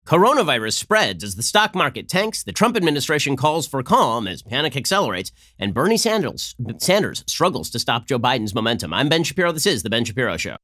Coronavirus spreads as the stock market tanks, the Trump administration calls for calm as panic accelerates, and Bernie Sanders struggles to stop Joe Biden's momentum. I'm Ben Shapiro. This is The Ben Shapiro Show.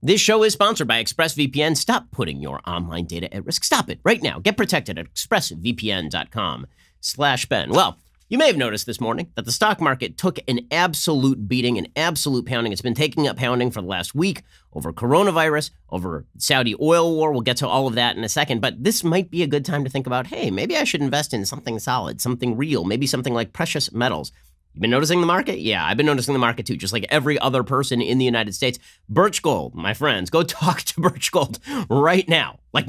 This show is sponsored by ExpressVPN. Stop putting your online data at risk. Stop it right now. Get protected at expressvpn.com/Ben. Well, you may have noticed this morning that the stock market took an absolute beating, an absolute pounding. It's been taking up pounding for the last week over coronavirus, over Saudi oil war. We'll get to all of that in a second, but this might be a good time to think about, hey, maybe I should invest in something solid, something real, maybe something like precious metals. You've been noticing the market? Yeah, I've been noticing the market too, just like every other person in the United States. Birch Gold, my friends, go talk to Birch Gold right now, like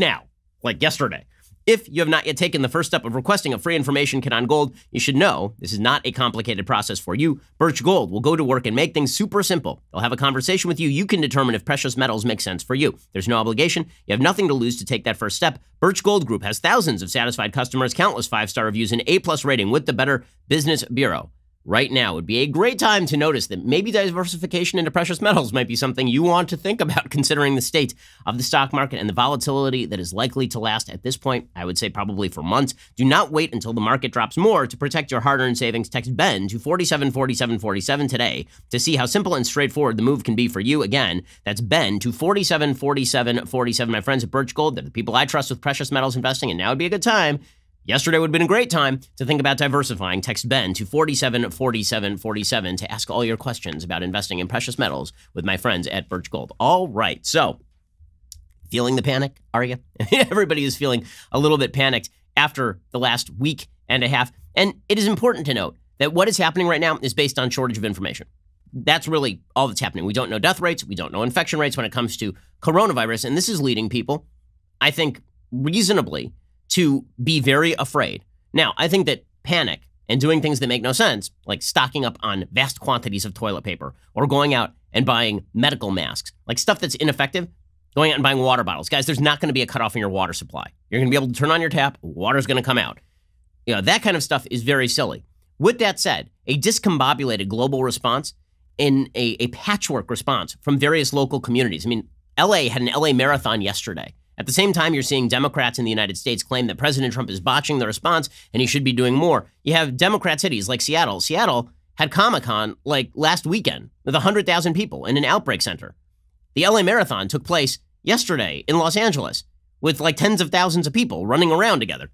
yesterday. If you have not yet taken the first step of requesting a free information kit on gold, you should know this is not a complicated process for you. Birch Gold will go to work and make things super simple. They'll have a conversation with you. You can determine if precious metals make sense for you. There's no obligation. You have nothing to lose to take that first step. Birch Gold Group has thousands of satisfied customers, countless 5-star reviews, and A+ rating with the Better Business Bureau. Right now would be a great time to notice that maybe diversification into precious metals might be something you want to think about, considering the state of the stock market and the volatility that is likely to last at this point, I would say probably for months. Do not wait until the market drops more to protect your hard-earned savings. Text BEN to 474747 today to see how simple and straightforward the move can be for you. Again, that's BEN to 474747. My friends at Birch Gold, they're the people I trust with precious metals investing, and now would be a good time. Yesterday would have been a great time to think about diversifying. Text BEN to 474747 to ask all your questions about investing in precious metals with my friends at Birch Gold. All right, so feeling the panic, are you? Everybody is feeling a little bit panicked after the last week and a half. And it is important to note that what is happening right now is based on shortage of information. That's really all that's happening. We don't know death rates. We don't know infection rates when it comes to coronavirus. And this is leading people, I think, reasonably to be very afraid. Now, I think that panic and doing things that make no sense, like stocking up on vast quantities of toilet paper or going out and buying medical masks, like stuff that's ineffective, going out and buying water bottles. Guys, there's not going to be a cutoff in your water supply. You're going to be able to turn on your tap, water's going to come out. You know, that kind of stuff is very silly. With that said, a discombobulated global response in a patchwork response from various local communities. I mean, LA had an LA marathon yesterday. At the same time, you're seeing Democrats in the United States claim that President Trump is botching the response and he should be doing more. You have Democrat cities like Seattle. Seattle had Comic-Con like last weekend with 100,000 people in an outbreak center. The LA Marathon took place yesterday in Los Angeles with like tens of thousands of people running around together.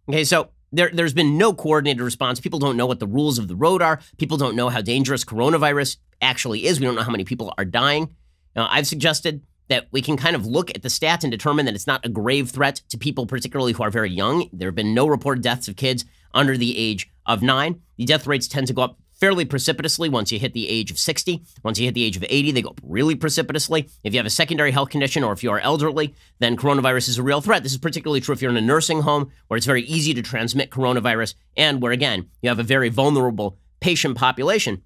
Okay, so there's been no coordinated response. People don't know what the rules of the road are. People don't know how dangerous coronavirus actually is. We don't know how many people are dying. Now, I've suggested that we can kind of look at the stats and determine that it's not a grave threat to people, particularly who are very young. There have been no reported deaths of kids under the age of 9. The death rates tend to go up fairly precipitously once you hit the age of 60. Once you hit the age of 80, they go up really precipitously. If you have a secondary health condition or if you are elderly, then coronavirus is a real threat. This is particularly true if you're in a nursing home where it's very easy to transmit coronavirus and where, again, you have a very vulnerable patient population.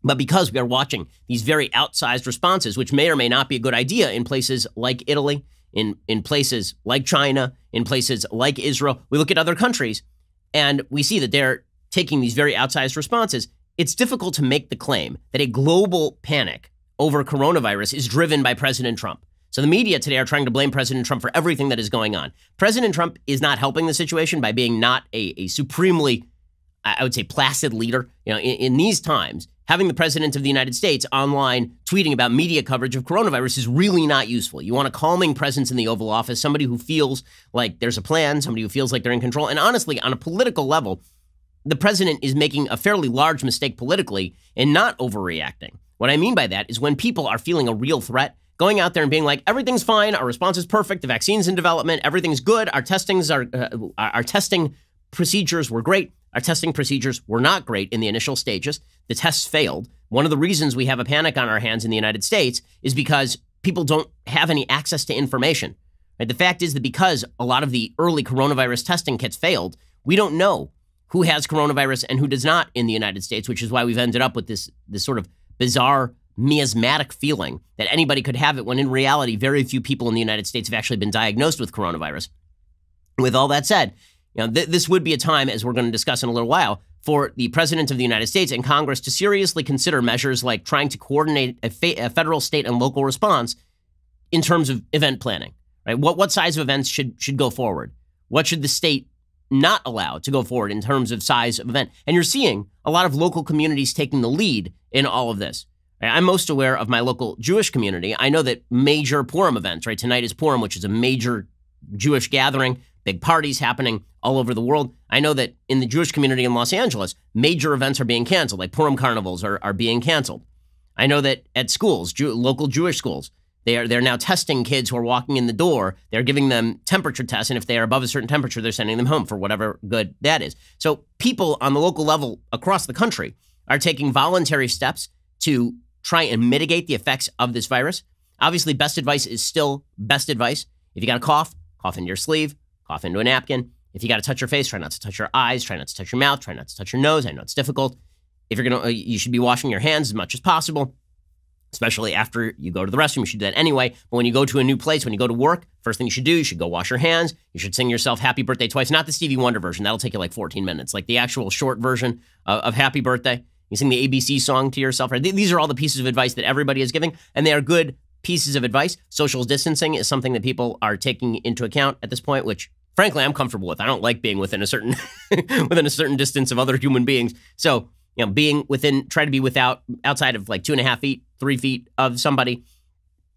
But because we are watching these very outsized responses, which may or may not be a good idea in places like Italy, in places like China, in places like Israel, we look at other countries and we see that they're taking these very outsized responses. It's difficult to make the claim that a global panic over coronavirus is driven by President Trump. So the media today are trying to blame President Trump for everything that is going on. President Trump is not helping the situation by being not a supremely, I would say, placid leader. You know, in these times, having the president of the United States online tweeting about media coverage of coronavirus is really not useful. You want a calming presence in the Oval Office, somebody who feels like there's a plan, somebody who feels like they're in control. And honestly, on a political level, the president is making a fairly large mistake politically in not overreacting. What I mean by that is when people are feeling a real threat, going out there and being like, everything's fine, our response is perfect, the vaccine's in development, everything's good, our testing procedures were great. Our testing procedures were not great in the initial stages. The tests failed. One of the reasons we have a panic on our hands in the United States is because people don't have any access to information. Right? The fact is that because a lot of the early coronavirus testing kits failed, we don't know who has coronavirus and who does not in the United States, which is why we've ended up with this sort of bizarre miasmatic feeling that anybody could have it when in reality, very few people in the United States have actually been diagnosed with coronavirus. With all that said, you know, this would be a time, as we're going to discuss in a little while, for the President of the United States and Congress to seriously consider measures like trying to coordinate a federal, state, and local response in terms of event planning, right? What size of events should go forward? What should the state not allow to go forward in terms of size of event? And you're seeing a lot of local communities taking the lead in all of this. I'm most aware of my local Jewish community. I know that major Purim events, right? Tonight is Purim, which is a major Jewish gathering, big parties happening all over the world. I know that in the Jewish community in Los Angeles, major events are being canceled, like Purim carnivals are being canceled. I know that at schools, local Jewish schools, they're now testing kids who are walking in the door. They're giving them temperature tests, and if they are above a certain temperature, they're sending them home for whatever good that is. So people on the local level across the country are taking voluntary steps to try and mitigate the effects of this virus. Obviously, best advice is still best advice. If you got a cough into your sleeve, cough into a napkin. If you got to touch your face, try not to touch your eyes, try not to touch your mouth, try not to touch your nose. I know it's difficult. If you should be washing your hands as much as possible, especially after you go to the restroom. You should do that anyway. But when you go to a new place, when you go to work, first thing you should do, you should go wash your hands. You should sing yourself happy birthday twice, not the Stevie Wonder version. That'll take you like 14 minutes, like the actual short version of happy birthday. You sing the ABC song to yourself. Right? These are all the pieces of advice that everybody is giving, and they are good pieces of advice. Social distancing is something that people are taking into account at this point, which frankly I'm comfortable with. I don't like being within a certain distance of other human beings. So, try to be outside of like 2.5 feet, 3 feet of somebody.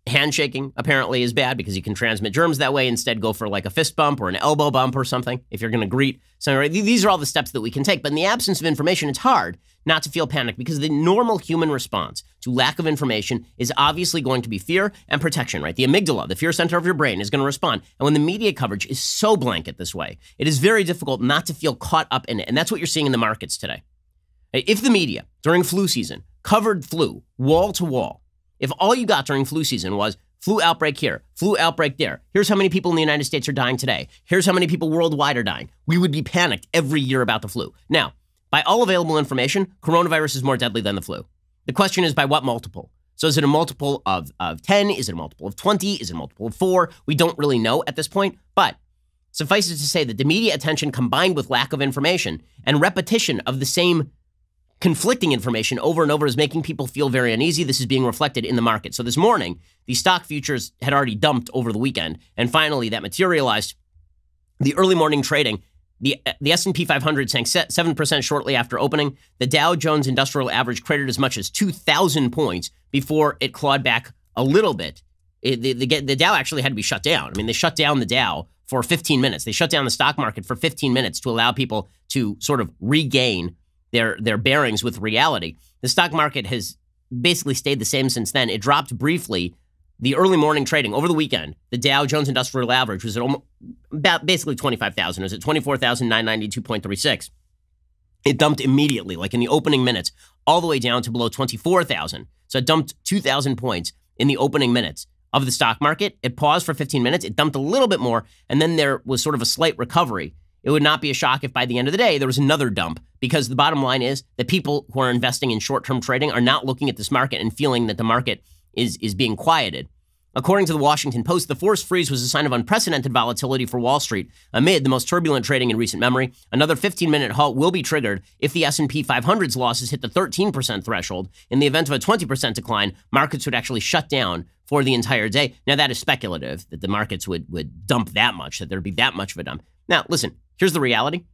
Handshaking apparently is bad because you can transmit germs that way. Instead, go for like a fist bump or an elbow bump or something if you're going to greet somebody. These are all the steps that we can take. But in the absence of information, it's hard not to feel panic because the normal human response to lack of information is obviously going to be fear and protection, right? The amygdala, the fear center of your brain, is going to respond. And when the media coverage is so blanket this way, it is very difficult not to feel caught up in it. And that's what you're seeing in the markets today. If the media during flu season covered flu wall to wall, if all you got during flu season was flu outbreak here, flu outbreak there, here's how many people in the United States are dying today, here's how many people worldwide are dying, we would be panicked every year about the flu. Now, by all available information, coronavirus is more deadly than the flu. The question is by what multiple? So is it a multiple of 10? Is it a multiple of 20? Is it a multiple of 4? We don't really know at this point, but suffice it to say that the media attention combined with lack of information and repetition of the same conflicting information over and over is making people feel very uneasy. This is being reflected in the market. So this morning, the stock futures had already dumped over the weekend, and finally that materialized. The early morning trading, the S&P 500 sank 7% shortly after opening. The Dow Jones Industrial Average cratered as much as 2,000 points before it clawed back a little bit. The Dow actually had to be shut down. I mean, they shut down the Dow for 15 minutes. They shut down the stock market for 15 minutes to allow people to sort of regain their bearings with reality. The stock market has basically stayed the same since then. It dropped briefly. The early morning trading over the weekend, the Dow Jones Industrial Average was at about basically 25,000. It was at 24,992.36. It dumped immediately, like in the opening minutes, all the way down to below 24,000. So it dumped 2,000 points in the opening minutes of the stock market. It paused for 15 minutes. It dumped a little bit more, and then there was sort of a slight recovery. It would not be a shock if by the end of the day there was another dump, because the bottom line is that people who are investing in short-term trading are not looking at this market and feeling that the market is being quieted. According to the Washington Post, the forced freeze was a sign of unprecedented volatility for Wall Street amid the most turbulent trading in recent memory. Another 15-minute halt will be triggered if the S&P 500's losses hit the 13% threshold. In the event of a 20% decline, markets would actually shut down for the entire day. Now, that is speculative, that the markets would dump that much, that there'd be that much of a dump. Now, listen, here's the reality.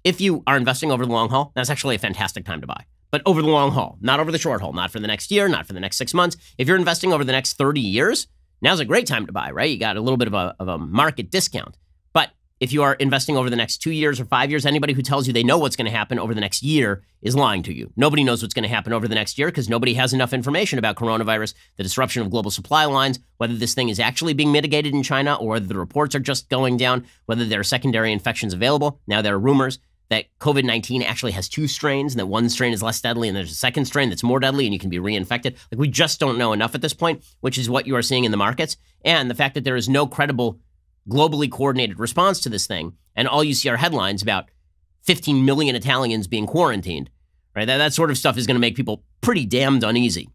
If you are investing over the long haul, that's actually a fantastic time to buy. But over the long haul, not over the short haul, not for the next year, not for the next 6 months. If you're investing over the next 30 years, now's a great time to buy, right? You got a little bit of a market discount. But if you are investing over the next 2 years or 5 years, anybody who tells you they know what's going to happen over the next year is lying to you. Nobody knows what's going to happen over the next year because nobody has enough information about coronavirus, the disruption of global supply lines, whether this thing is actually being mitigated in China or whether the reports are just going down, whether there are secondary infections available. Now there are rumors that COVID-19 actually has 2 strains and that one strain is less deadly and there's a second strain that's more deadly and you can be reinfected. Like, we just don't know enough at this point, which is what you are seeing in the markets. And the fact that there is no credible, globally coordinated response to this thing, and all you see are headlines about 15 million Italians being quarantined, right? That sort of stuff is going to make people pretty damned uneasy.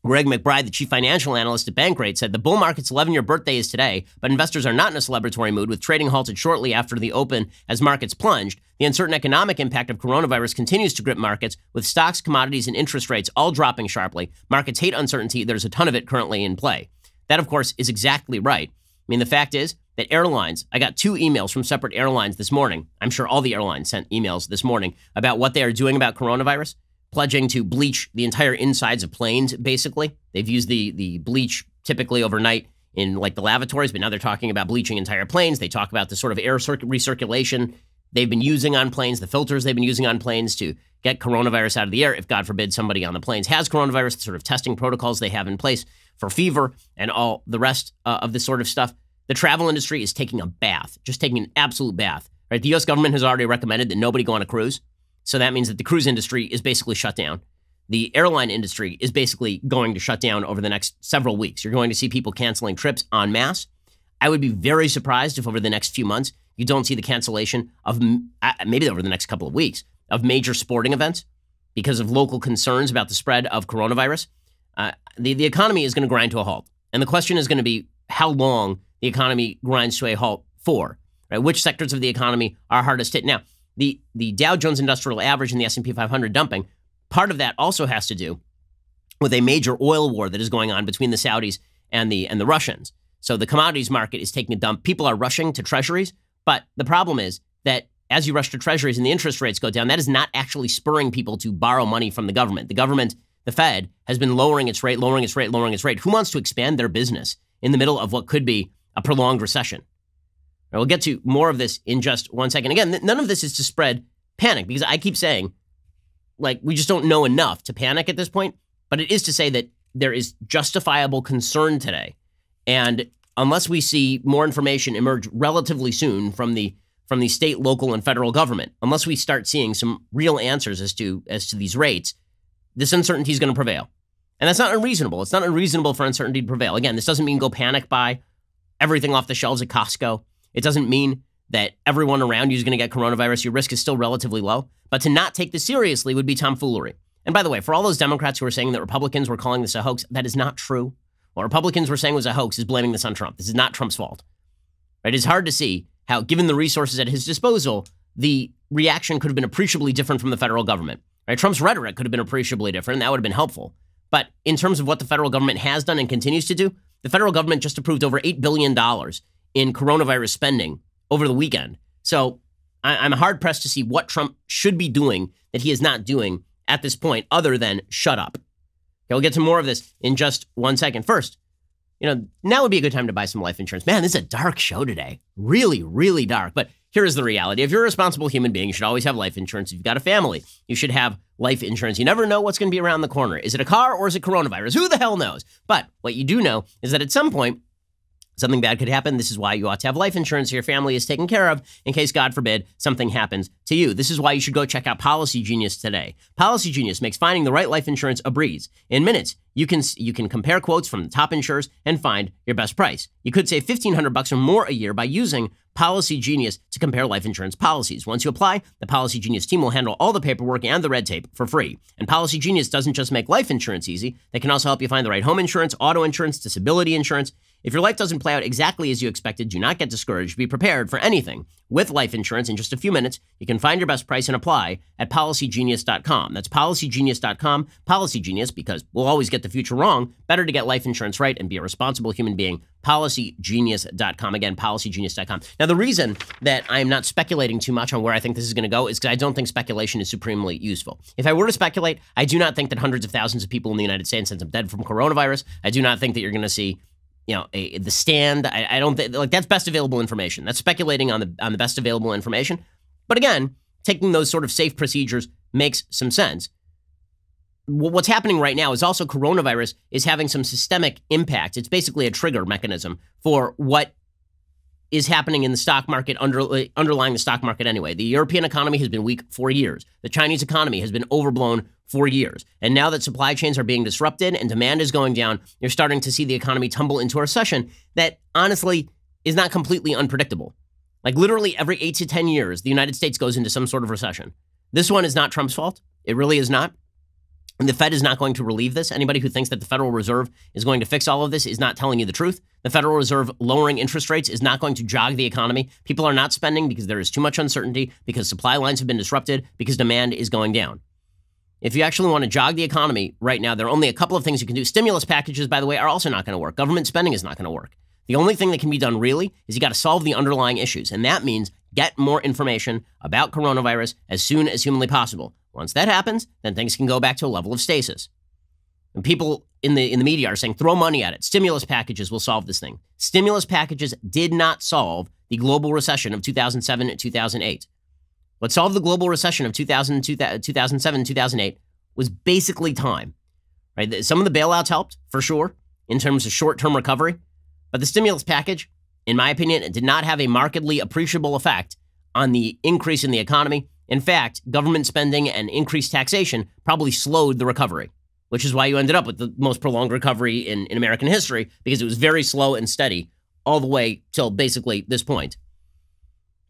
Greg McBride, the chief financial analyst at Bankrate, said the bull market's 11-year birthday is today, but investors are not in a celebratory mood, with trading halted shortly after the open as markets plunged. The uncertain economic impact of coronavirus continues to grip markets, with stocks, commodities, and interest rates all dropping sharply. Markets hate uncertainty. There's a ton of it currently in play. That, of course, is exactly right. I mean, the fact is that airlines, I got 2 emails from separate airlines this morning. I'm sure all the airlines sent emails this morning about what they are doing about coronavirus, pledging to bleach the entire insides of planes, basically. They've used the bleach typically overnight in like the lavatories, but now they're talking about bleaching entire planes. They talk about the sort of air recirculation they've been using on planes, the filters they've been using on planes to get coronavirus out of the air. If, God forbid, somebody on the planes has coronavirus, the sort of testing protocols they have in place for fever and all the rest of this sort of stuff. The travel industry is taking a bath, just taking an absolute bath. Right? The U.S. government has already recommended that nobody go on a cruise. So that means that the cruise industry is basically shut down. The airline industry is basically going to shut down over the next several weeks. You're going to see people canceling trips en masse. I would be very surprised if over the next few months, you don't see the cancellation of, maybe over the next couple of weeks, of major sporting events because of local concerns about the spread of coronavirus. The economy is going to grind to a halt. And the question is going to be how long the economy grinds to a halt for. Right? Which sectors of the economy are hardest hit? Now, the Dow Jones Industrial Average and the S&P 500 dumping, part of that also has to do with a major oil war that is going on between the Saudis and the Russians. So the commodities market is taking a dump. People are rushing to treasuries. But the problem is that as you rush to treasuries and the interest rates go down, that is not actually spurring people to borrow money from the government. The government, the Fed, has been lowering its rate. Who wants to expand their business in the middle of what could be a prolonged recession? We'll get to more of this in just one second. Again, none of this is to spread panic, because I keep saying, like, we just don't know enough to panic at this point. But it is to say that there is justifiable concern today. And unless we see more information emerge relatively soon from the state, local, and federal government, unless we start seeing some real answers as to these rates, this uncertainty is going to prevail. And that's not unreasonable. It's not unreasonable for uncertainty to prevail. Again, this doesn't mean go panic buy everything off the shelves at Costco. It doesn't mean that everyone around you is going to get coronavirus. Your risk is still relatively low. But to not take this seriously would be tomfoolery. And by the way, for all those Democrats who are saying that Republicans were calling this a hoax, that is not true. What Republicans were saying was a hoax is blaming this on Trump. This is not Trump's fault. Right? It's hard to see how, given the resources at his disposal, the reaction could have been appreciably different from the federal government. Right? Trump's rhetoric could have been appreciably different. That would have been helpful. But in terms of what the federal government has done and continues to do, the federal government just approved over $8 billion in coronavirus spending over the weekend. So I'm hard-pressed to see what Trump should be doing that he is not doing at this point other than shut up. Okay, we'll get to more of this in just one second. First, now would be a good time to buy some life insurance. Man, this is a dark show today. Really, really dark. But here is the reality. If you're a responsible human being, you should always have life insurance. If you've got a family, you should have life insurance. You never know what's going to be around the corner. Is it a car or is it coronavirus? Who the hell knows? But what you do know is that at some point, something bad could happen. This is why you ought to have life insurance so your family is taken care of in case, God forbid, something happens to you. This is why you should go check out Policy Genius today. Policy Genius makes finding the right life insurance a breeze. In minutes, you can compare quotes from the top insurers and find your best price. You could save $1,500 or more a year by using Policy Genius to compare life insurance policies. Once you apply, the Policy Genius team will handle all the paperwork and the red tape for free. And Policy Genius doesn't just make life insurance easy. They can also help you find the right home insurance, auto insurance, disability insurance. If your life doesn't play out exactly as you expected, do not get discouraged. Be prepared for anything. With life insurance, in just a few minutes, you can find your best price and apply at PolicyGenius.com. That's PolicyGenius.com. Policy Genius, because we'll always get the future wrong. Better to get life insurance right and be a responsible human being. PolicyGenius.com. Again, PolicyGenius.com. Now, the reason that I'm not speculating too much on where I think this is going to go is because I don't think speculation is supremely useful. If I were to speculate, I do not think that hundreds of thousands of people in the United States end up dead from coronavirus. I do not think that you're going to see the stand. I don't think, like, that's best available information. That's speculating on the best available information. But again, taking those sort of safe procedures makes some sense. What's happening right now is also coronavirus is having some systemic impact. It's basically a trigger mechanism for what is happening in the stock market, underlying the stock market anyway. The European economy has been weak for years. The Chinese economy has been overblown for years. And now that supply chains are being disrupted and demand is going down, you're starting to see the economy tumble into a recession that honestly is not completely unpredictable. Like literally every 8 to 10 years, the United States goes into some sort of recession. This one is not Trump's fault. It really is not. And the Fed is not going to relieve this. Anybody who thinks that the Federal Reserve is going to fix all of this is not telling you the truth. The Federal Reserve lowering interest rates is not going to jog the economy. People are not spending because there is too much uncertainty, because supply lines have been disrupted, because demand is going down. If you actually want to jog the economy right now, there are only a couple of things you can do. Stimulus packages, by the way, are also not going to work. Government spending is not going to work. The only thing that can be done really is you got to solve the underlying issues. And that means get more information about coronavirus as soon as humanly possible. Once that happens, then things can go back to a level of stasis. And people in the media are saying, throw money at it. Stimulus packages will solve this thing. Stimulus packages did not solve the global recession of 2007 and 2008. What solved the global recession of 2007, 2008 was basically time, right? Some of the bailouts helped, for sure, in terms of short-term recovery. But the stimulus package, in my opinion, it did not have a markedly appreciable effect on the increase in the economy. In fact, government spending and increased taxation probably slowed the recovery, which is why you ended up with the most prolonged recovery in American history, because it was very slow and steady all the way till basically this point.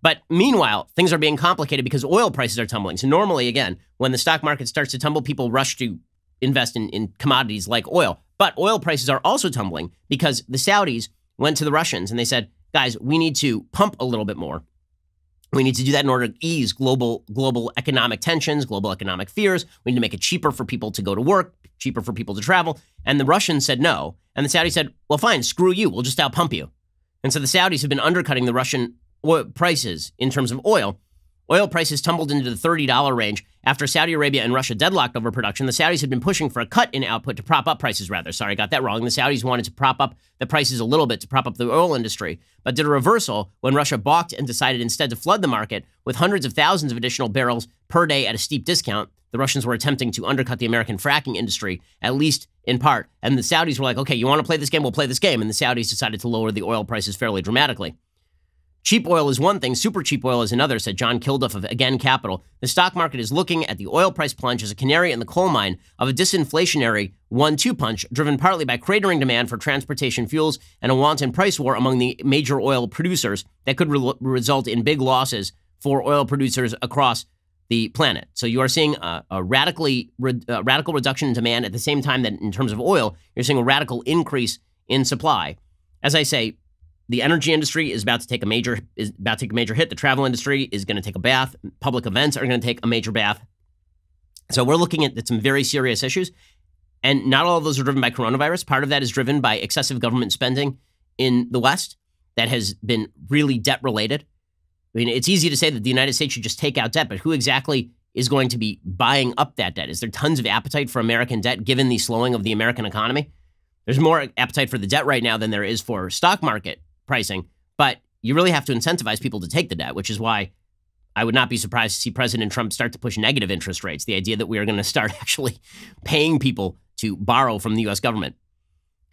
But meanwhile, things are being complicated because oil prices are tumbling. So normally, again, when the stock market starts to tumble, people rush to invest in commodities like oil. But oil prices are also tumbling because the Saudis went to the Russians and they said, guys, we need to pump a little bit more. We need to do that in order to ease global economic tensions, global economic fears. We need to make it cheaper for people to go to work, cheaper for people to travel. And the Russians said no. And the Saudis said, well, fine, screw you. We'll just outpump you. And so the Saudis have been undercutting the Russian oil prices in terms of oil. Oil prices tumbled into the $30 range after Saudi Arabia and Russia deadlocked over production. The Saudis had been pushing for a cut in output to prop up prices, rather. Sorry, I got that wrong. The Saudis wanted to prop up the prices a little bit to prop up the oil industry, but did a reversal when Russia balked and decided instead to flood the market with hundreds of thousands of additional barrels per day at a steep discount. The Russians were attempting to undercut the American fracking industry, at least in part. And the Saudis were like, okay, you want to play this game? We'll play this game. And the Saudis decided to lower the oil prices fairly dramatically. Cheap oil is one thing, super cheap oil is another, said John Kilduff of Again Capital. The stock market is looking at the oil price plunge as a canary in the coal mine of a disinflationary 1-2 punch, driven partly by cratering demand for transportation fuels and a wanton price war among the major oil producers that could result in big losses for oil producers across the planet. So you are seeing a radical reduction in demand at the same time that in terms of oil, you're seeing a radical increase in supply. As I say, the energy industry is about to take a major hit. The travel industry is going to take a bath. Public events are going to take a major bath. So we're looking at some very serious issues. And not all of those are driven by coronavirus. Part of that is driven by excessive government spending in the West that has been really debt related. I mean, it's easy to say that the United States should just take out debt, but who exactly is going to be buying up that debt? Is there tons of appetite for American debt given the slowing of the American economy? There's more appetite for the debt right now than there is for stock market pricing, but you really have to incentivize people to take the debt, which is why I would not be surprised to see President Trump start to push negative interest rates, the idea that we are going to start actually paying people to borrow from the U.S. government.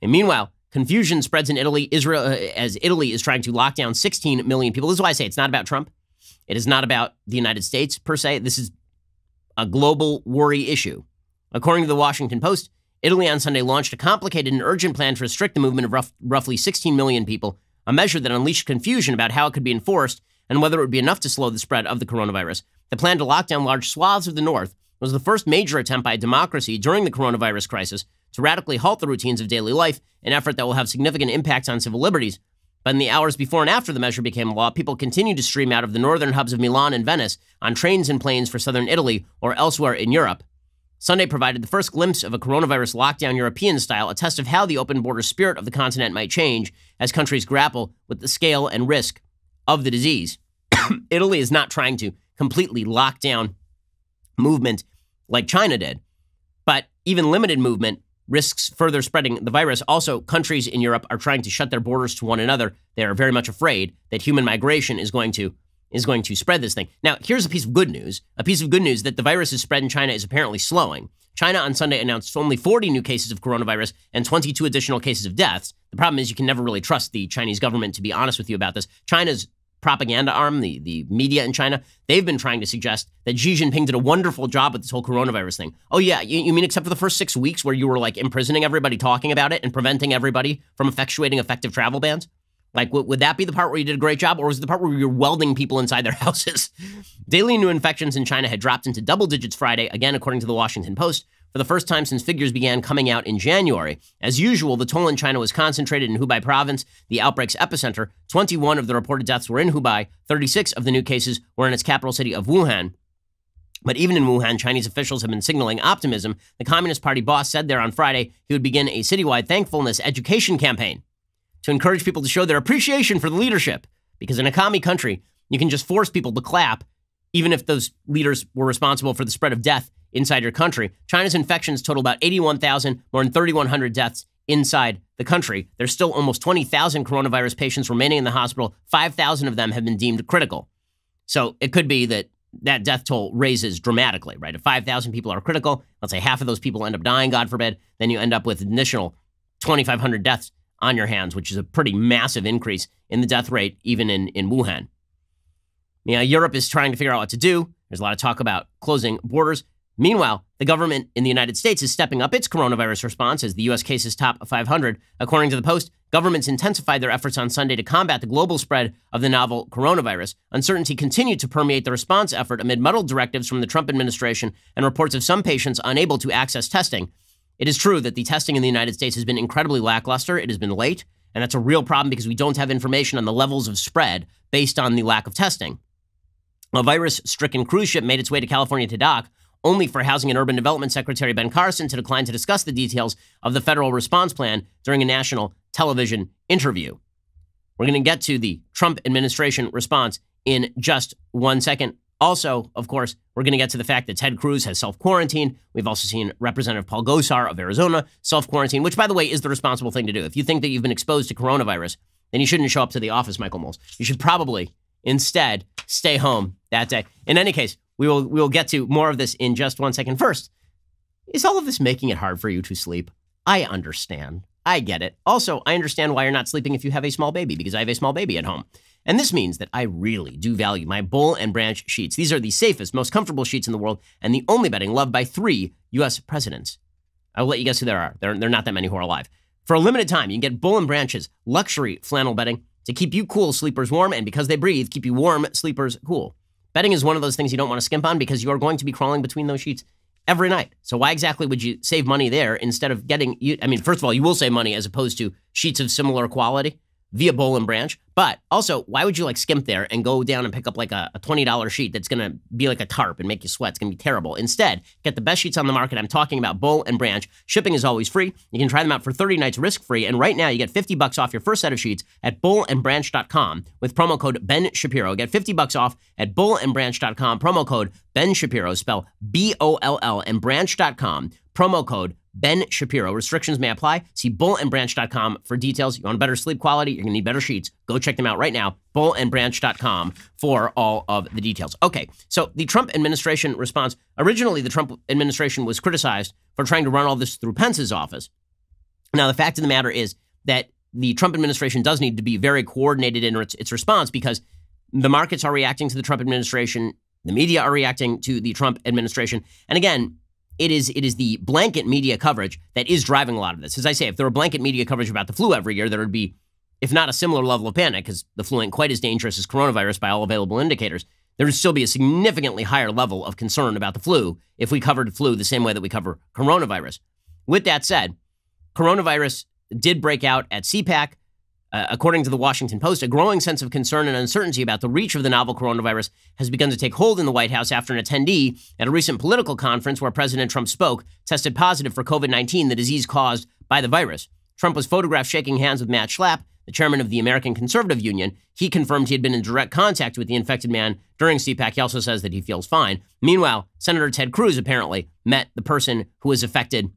And meanwhile, confusion spreads in Italy, as Italy is trying to lock down 16 million people. This is why I say it's not about Trump. It is not about the United States per se. This is a global worry issue. According to the Washington Post, Italy on Sunday launched a complicated and urgent plan to restrict the movement of roughly 16 million people, a measure that unleashed confusion about how it could be enforced and whether it would be enough to slow the spread of the coronavirus. The plan to lock down large swaths of the North was the first major attempt by a democracy during the coronavirus crisis to radically halt the routines of daily life, an effort that will have significant impacts on civil liberties. But in the hours before and after the measure became law, people continued to stream out of the northern hubs of Milan and Venice on trains and planes for southern Italy or elsewhere in Europe. Sunday provided the first glimpse of a coronavirus lockdown European style, a test of how the open border spirit of the continent might change as countries grapple with the scale and risk of the disease. Italy is not trying to completely lock down movement like China did, but even limited movement risks further spreading the virus. Also, countries in Europe are trying to shut their borders to one another. They are very much afraid that human migration is going to spread this thing. Now, here's a piece of good news. A piece of good news that the virus's spread in China is apparently slowing. China on Sunday announced only 40 new cases of coronavirus and 22 additional cases of deaths. The problem is you can never really trust the Chinese government, to be honest with you about this. China's propaganda arm, the media in China, they've been trying to suggest that Xi Jinping did a wonderful job with this whole coronavirus thing. Oh yeah, you mean except for the first 6 weeks where you were like imprisoning everybody talking about it and preventing everybody from effectuating effective travel bans? Like, would that be the part where you did a great job, or was it the part where you're welding people inside their houses? Daily new infections in China had dropped into double digits Friday, again, according to the Washington Post. for the first time since figures began coming out in January. As usual, the toll in China was concentrated in Hubei province, the outbreak's epicenter. 21 of the reported deaths were in Hubei. 36 of the new cases were in its capital city of Wuhan. But even in Wuhan, Chinese officials have been signaling optimism. The Communist Party boss said there on Friday he would begin a citywide thankfulness education campaign to encourage people to show their appreciation for the leadership. Because in a commie country, you can just force people to clap, even if those leaders were responsible for the spread of death inside your country. China's infections total about 81,000, more than 3,100 deaths inside the country. There's still almost 20,000 coronavirus patients remaining in the hospital. 5,000 of them have been deemed critical. So it could be that death toll raises dramatically, right? If 5,000 people are critical, let's say half of those people end up dying, God forbid, then you end up with additional 2,500 deaths on your hands, which is a pretty massive increase in the death rate, even in Wuhan. Yeah, Europe is trying to figure out what to do. There's a lot of talk about closing borders. Meanwhile, the government in the United States is stepping up its coronavirus response as the U.S. cases top 500. According to the Post, governments intensified their efforts on Sunday to combat the global spread of the novel coronavirus. Uncertainty continued to permeate the response effort amid muddled directives from the Trump administration and reports of some patients unable to access testing. It is true that the testing in the United States has been incredibly lackluster. It has been late, and that's a real problem because we don't have information on the levels of spread based on the lack of testing. A virus-stricken cruise ship made its way to California to dock, only for Housing and Urban Development Secretary Ben Carson to decline to discuss the details of the federal response plan during a national television interview. We're going to get to the Trump administration response in just 1 second. Also, of course, we're going to get to the fact that Ted Cruz has self-quarantined. We've also seen Representative Paul Gosar of Arizona self-quarantine, which, by the way, is the responsible thing to do. If you think that you've been exposed to coronavirus, then you shouldn't show up to the office, Michael Moles. You should probably instead stay home that day. In any case, we will get to more of this in just 1 second. First, is all of this making it hard for you to sleep? I understand. I get it. Also, I understand why you're not sleeping if you have a small baby, because I have a small baby at home. And this means that I really do value my Boll and Branch sheets. These are the safest, most comfortable sheets in the world, and the only bedding loved by 3 U.S. presidents. I'll let you guess who there are. There are not that many who are alive. For a limited time, you can get Boll and Branch's luxury flannel bedding to keep you cool sleepers warm, and because they breathe, keep you warm sleepers cool. Bedding is one of those things you don't want to skimp on because you are going to be crawling between those sheets every night. So why exactly would you save money there instead of getting, first of all, you will save money as opposed to sheets of similar quality via Boll and Branch. But also, why would you skimp there and go down and pick up a $20 sheet that's going to be like a tarp and make you sweat? It's going to be terrible. Instead, get the best sheets on the market. I'm talking about Boll and Branch. Shipping is always free. You can try them out for 30 nights risk-free. And right now, you get $50 off your first set of sheets at bullandbranch.com with promo code Ben Shapiro. Get $50 off at bullandbranch.com. Promo code Ben Shapiro. Spell B-O-L-L and branch.com. Promo code Ben Shapiro. Restrictions may apply. See bullandbranch.com for details. You want better sleep quality? You're going to need better sheets. Go check them out right now. Bullandbranch.com for all of the details. Okay, so the Trump administration response. Originally, the Trump administration was criticized for trying to run all this through Pence's office. Now, the fact of the matter is that the Trump administration does need to be very coordinated in its response because the markets are reacting to the Trump administration. The media are reacting to the Trump administration. And again, it is the blanket media coverage that is driving a lot of this. As I say, if there were blanket media coverage about the flu every year, there would be, if not a similar level of panic, because the flu ain't quite as dangerous as coronavirus by all available indicators, there would still be a significantly higher level of concern about the flu if we covered the flu the same way that we cover coronavirus. With that said, coronavirus did break out at CPAC. According to the Washington Post, a growing sense of concern and uncertainty about the reach of the novel coronavirus has begun to take hold in the White House after an attendee at a recent political conference where President Trump spoke tested positive for COVID-19, the disease caused by the virus. Trump was photographed shaking hands with Matt Schlapp, the chairman of the American Conservative Union. He confirmed he had been in direct contact with the infected man during CPAC. He also says that he feels fine. Meanwhile, Senator Ted Cruz apparently met the person who was affected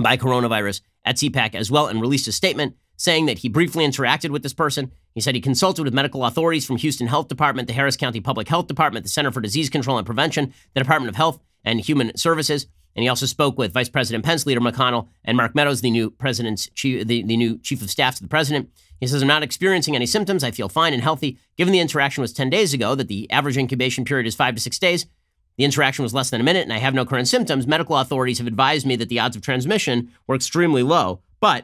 by coronavirus at CPAC as well and released a statement saying that he briefly interacted with this person. He said he consulted with medical authorities from Houston Health Department, the Harris County Public Health Department, the Center for Disease Control and Prevention, the Department of Health and Human Services. And he also spoke with Vice President Pence, Leader McConnell, and Mark Meadows, the new new chief of staff to the president. He says, I'm not experiencing any symptoms. I feel fine and healthy. Given the interaction was 10 days ago, that the average incubation period is 5 to 6 days. The interaction was less than a minute, and I have no current symptoms. Medical authorities have advised me that the odds of transmission were extremely low. But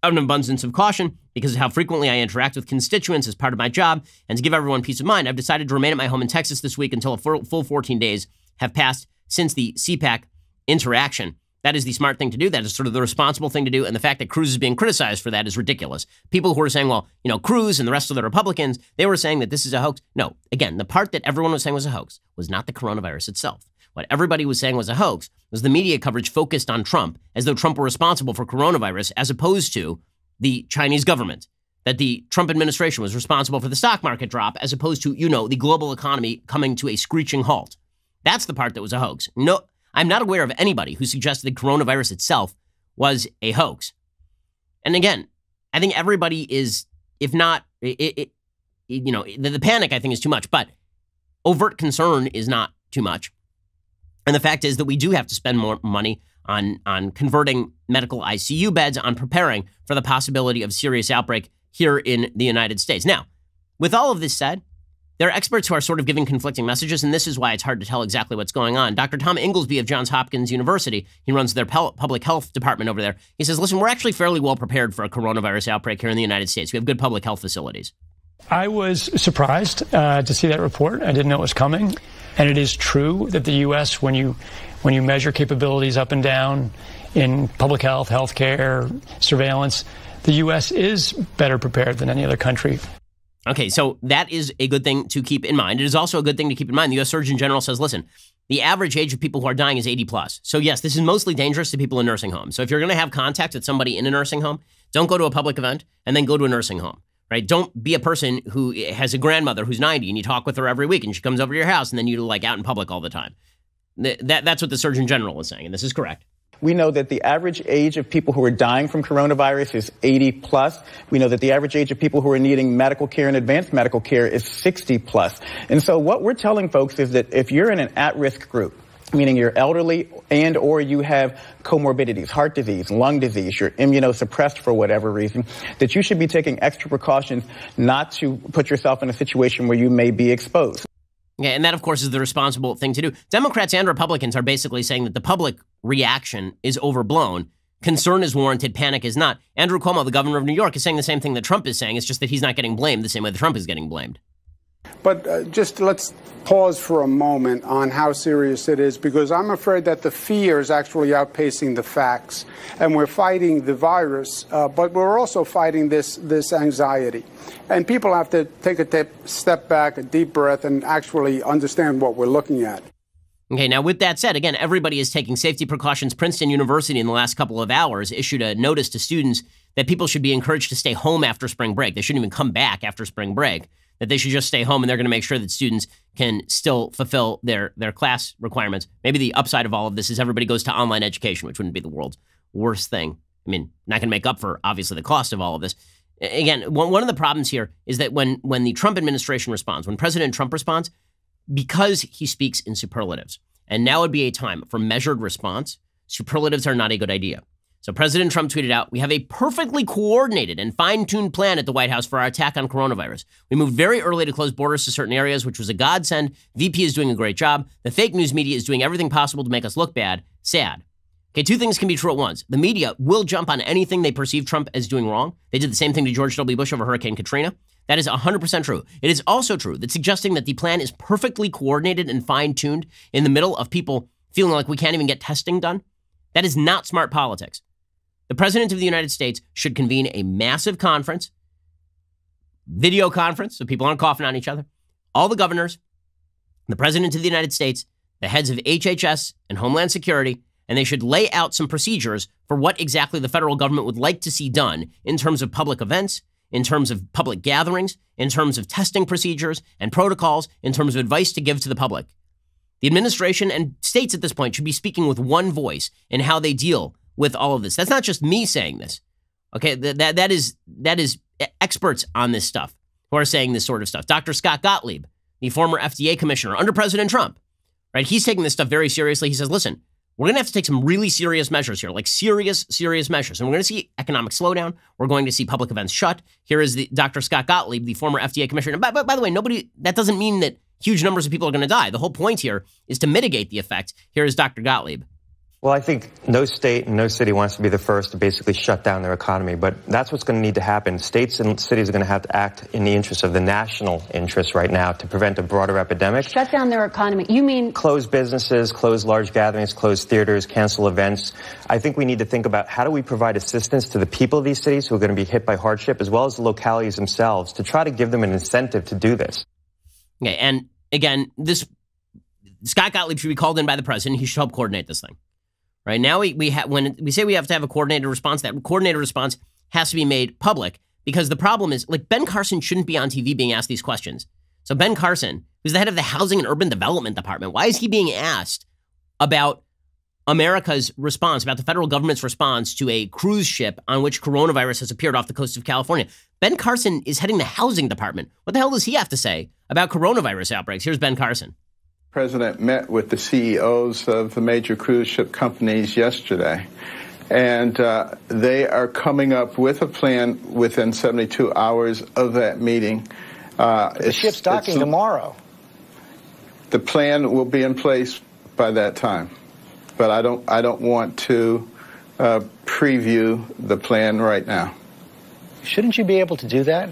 out of an abundance of caution, because of how frequently I interact with constituents as part of my job, and to give everyone peace of mind, I've decided to remain at my home in Texas this week until a full 14 days have passed since the CPAC interaction. That is the smart thing to do. That is sort of the responsible thing to do. And the fact that Cruz is being criticized for that is ridiculous. People who are saying, well, Cruz and the rest of the Republicans, they were saying that this is a hoax. No, again, the part that everyone was saying was a hoax was not the coronavirus itself. What everybody was saying was a hoax was the media coverage focused on Trump, as though Trump were responsible for coronavirus, as opposed to the Chinese government, that the Trump administration was responsible for the stock market drop, as opposed to, the global economy coming to a screeching halt. That's the part that was a hoax. No, I'm not aware of anybody who suggested the coronavirus itself was a hoax. And again, I think everybody is, if not, the panic, I think, is too much, but overt concern is not too much. And the fact is that we do have to spend more money on converting medical ICU beds, on preparing for the possibility of serious outbreak here in the United States. Now, with all of this said, there are experts who are sort of giving conflicting messages, and this is why it's hard to tell exactly what's going on. Dr. Tom Inglesby of Johns Hopkins University, he runs their public health department over there. He says, listen, we're actually fairly well prepared for a coronavirus outbreak here in the United States. We have good public health facilities. I was surprised to see that report. I didn't know it was coming. And it is true that the U.S., when you measure capabilities up and down in public health, healthcare, surveillance, the U.S. is better prepared than any other country. Okay, so that is a good thing to keep in mind. It is also a good thing to keep in mind. The U.S. Surgeon General says, listen, the average age of people who are dying is 80 plus. So yes, this is mostly dangerous to people in nursing homes. So if you're going to have contact with somebody in a nursing home, don't go to a public event and then go to a nursing home. Right? Don't be a person who has a grandmother who's 90 and you talk with her every week and she comes over to your house and then you out in public all the time. That's what the Surgeon General is saying, and this is correct. We know that the average age of people who are dying from coronavirus is 80 plus. We know that the average age of people who are needing medical care and advanced medical care is 60 plus. And so what we're telling folks is that if you're in an at-risk group, meaning you're elderly and or you have comorbidities, heart disease, lung disease, you're immunosuppressed for whatever reason, that you should be taking extra precautions not to put yourself in a situation where you may be exposed. Yeah, and that, of course, is the responsible thing to do. Democrats and Republicans are basically saying that the public reaction is overblown. Concern is warranted, panic is not. Andrew Cuomo, the governor of New York, is saying the same thing that Trump is saying. It's just that he's not getting blamed the same way that Trump is getting blamed. But just let's pause for a moment on how serious it is, because I'm afraid that the fear is actually outpacing the facts. And we're fighting the virus, but we're also fighting this anxiety. And people have to take a step back, a deep breath, and actually understand what we're looking at. Okay, now with that said, again, everybody is taking safety precautions. Princeton University in the last couple of hours issued a notice to students that people should be encouraged to stay home after spring break. They shouldn't even come back after spring break, that they should just stay home, and they're going to make sure that students can still fulfill their class requirements. Maybe the upside of all of this is everybody goes to online education, which wouldn't be the world's worst thing. I mean, not going to make up for, obviously, the cost of all of this. Again, one of the problems here is that when the Trump administration responds, when President Trump responds, because he speaks in superlatives, and now would be a time for measured response, superlatives are not a good idea. So President Trump tweeted out, "We have a perfectly coordinated and fine-tuned plan at the White House for our attack on coronavirus. We moved very early to close borders to certain areas, which was a godsend. VP is doing a great job. The fake news media is doing everything possible to make us look bad. Sad." Okay, two things can be true at once. The media will jump on anything they perceive Trump as doing wrong. They did the same thing to George W. Bush over Hurricane Katrina. That is 100% true. It is also true that suggesting that the plan is perfectly coordinated and fine-tuned in the middle of people feeling like we can't even get testing done, that is not smart politics. The President of the United States should convene a massive conference, video conference, so people aren't coughing on each other, all the governors, the President of the United States, the heads of HHS and Homeland Security, and they should lay out some procedures for what exactly the federal government would like to see done in terms of public events, in terms of public gatherings, in terms of testing procedures and protocols, in terms of advice to give to the public. The administration and states at this point should be speaking with one voice in how they deal with all of this. That's not just me saying this. Okay, that is experts on this stuff who are saying this sort of stuff. Dr. Scott Gottlieb, the former FDA commissioner under President Trump, right? He's taking this stuff very seriously. He says, listen, we're going to have to take some really serious measures here, like serious measures. And we're going to see economic slowdown. We're going to see public events shut. Here is the Dr. Scott Gottlieb, the former FDA commissioner. And by the way, that doesn't mean that huge numbers of people are going to die. The whole point here is to mitigate the effect. Here is Dr. Gottlieb. Well, I think no state and no city wants to be the first to basically shut down their economy, but that's what's going to need to happen. States and cities are going to have to act in the interest of the national interest right now to prevent a broader epidemic. Shut down their economy. You mean close businesses, close large gatherings, close theaters, cancel events. I think we need to think about how do we provide assistance to the people of these cities who are going to be hit by hardship, as well as the localities themselves, to try to give them an incentive to do this. Okay, and again, Scott Gottlieb should be called in by the president. He should help coordinate this thing. Right now, when we say we have to have a coordinated response, that coordinated response has to be made public, because the problem is, like, Ben Carson shouldn't be on TV being asked these questions. So Ben Carson, who's the head of the Housing and Urban Development Department, why is he being asked about America's response, about the federal government's response to a cruise ship on which coronavirus has appeared off the coast of California? Ben Carson is heading the Housing Department. What the hell does he have to say about coronavirus outbreaks? Here's Ben Carson. The president met with the CEOs of the major cruise ship companies yesterday, and they are coming up with a plan within 72 hours of that meeting. The ship's docking tomorrow. The plan will be in place by that time, but I don't want to preview the plan right now. Shouldn't you be able to do that?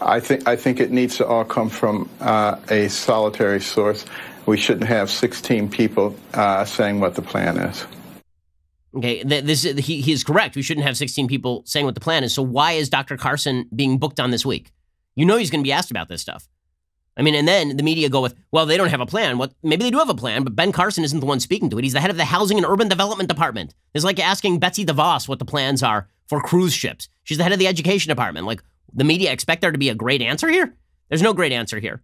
I think it needs to all come from a solitary source. We shouldn't have 16 people saying what the plan is. Okay, he is correct. We shouldn't have 16 people saying what the plan is. So why is Dr. Carson being booked on this week? You know he's going to be asked about this stuff. I mean, and then the media go with, well, they don't have a plan. Well, maybe they do have a plan, but Ben Carson isn't the one speaking to it. He's the head of the Housing and Urban Development Department. It's like asking Betsy DeVos what the plans are for cruise ships. She's the head of the Education Department. Like, the media expect there to be a great answer here? There's no great answer here.